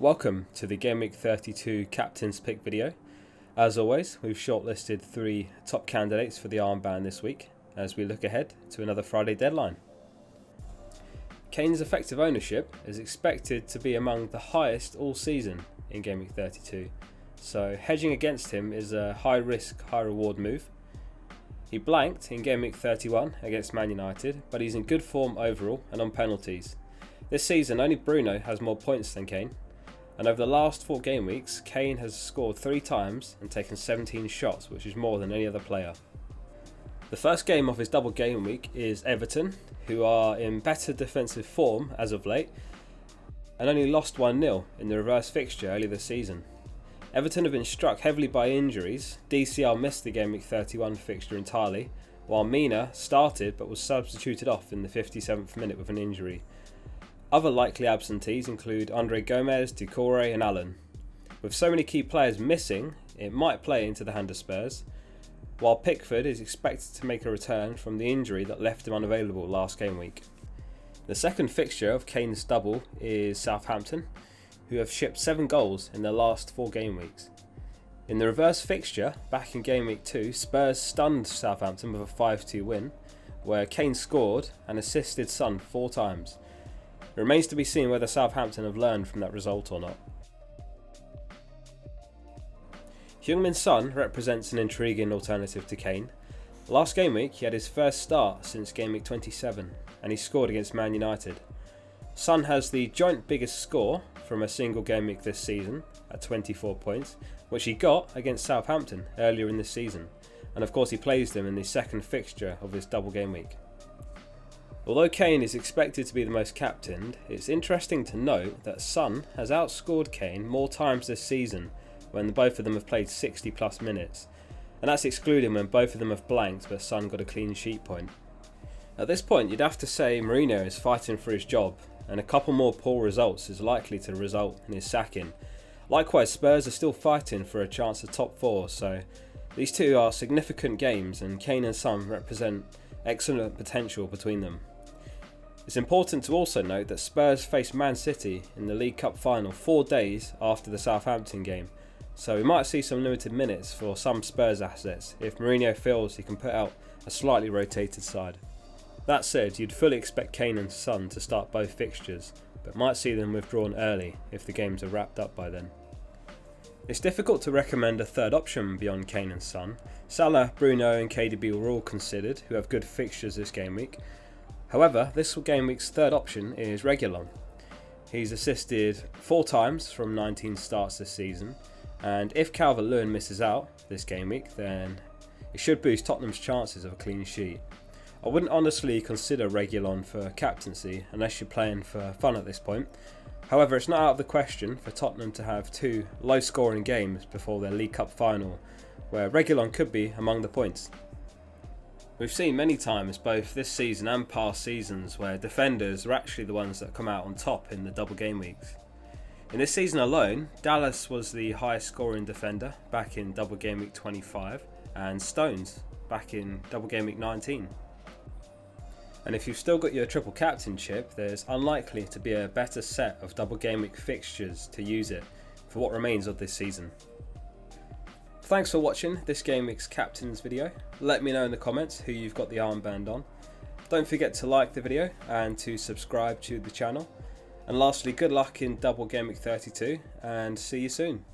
Welcome to the Gameweek 32 Captain's Pick video. As always, we've shortlisted 3 top candidates for the armband this week as we look ahead to another Friday deadline. Kane's effective ownership is expected to be among the highest all season in Gameweek 32, so hedging against him is a high risk, high reward move. He blanked in Gameweek 31 against Man United, but he's in good form overall and on penalties. This season only Bruno has more points than Kane. And over the last 4 game weeks, Kane has scored 3 times and taken 17 shots, which is more than any other player. The first game of his double game week is Everton, who are in better defensive form as of late, and only lost 1-0 in the reverse fixture earlier this season. Everton have been struck heavily by injuries. DCL missed the Game Week 31 fixture entirely, while Mina started but was substituted off in the 57th minute with an injury. Other likely absentees include Andre Gomez, Doucouré and Allen. With so many key players missing, it might play into the hand of Spurs, while Pickford is expected to make a return from the injury that left him unavailable last game week. The second fixture of Kane's double is Southampton, who have shipped 7 goals in their last 4 game weeks. In the reverse fixture, back in game week 2, Spurs stunned Southampton with a 5-2 win, where Kane scored and assisted Son 4 times. It remains to be seen whether Southampton have learned from that result or not. Heung-min Son represents an intriguing alternative to Kane. Last game week he had his first start since game week 27 and he scored against Man United. Son has the joint biggest score from a single game week this season at 24 points, which he got against Southampton earlier in this season, and of course he plays them in the second fixture of his double game week. Although Kane is expected to be the most captained, it's interesting to note that Son has outscored Kane more times this season when both of them have played 60 plus minutes, and that's excluding when both of them have blanked but Son got a clean sheet point. At this point you'd have to say Mourinho is fighting for his job, and a couple more poor results is likely to result in his sacking. Likewise, Spurs are still fighting for a chance at top 4, so these two are significant games and Kane and Son represent excellent potential between them. It's important to also note that Spurs faced Man City in the League Cup final 4 days after the Southampton game, so we might see some limited minutes for some Spurs assets if Mourinho feels he can put out a slightly rotated side. That said, you'd fully expect Kane and Son to start both fixtures, but might see them withdrawn early if the games are wrapped up by then. It's difficult to recommend a third option beyond Kane and Son. Salah, Bruno and KDB were all considered, who have good fixtures this game week. However, this game week's third option is Reguilon. He's assisted 4 times from 19 starts this season, and if Calvert-Lewin misses out this game week, then it should boost Tottenham's chances of a clean sheet. I wouldn't honestly consider Reguilon for captaincy unless you're playing for fun at this point. However, it's not out of the question for Tottenham to have 2 low-scoring games before their League Cup final, where Reguilon could be among the points. We've seen many times, both this season and past seasons, where defenders are actually the ones that come out on top in the double game weeks. In this season alone, Dallas was the highest scoring defender back in double game week 25, and Stones back in double game week 19. And if you've still got your triple captainship, there's unlikely to be a better set of double game week fixtures to use it for what remains of this season. Thanks for watching this Game Week's Captains video. Let me know in the comments who you've got the armband on. Don't forget to like the video and to subscribe to the channel. And lastly, good luck in double Game Week 32 and see you soon.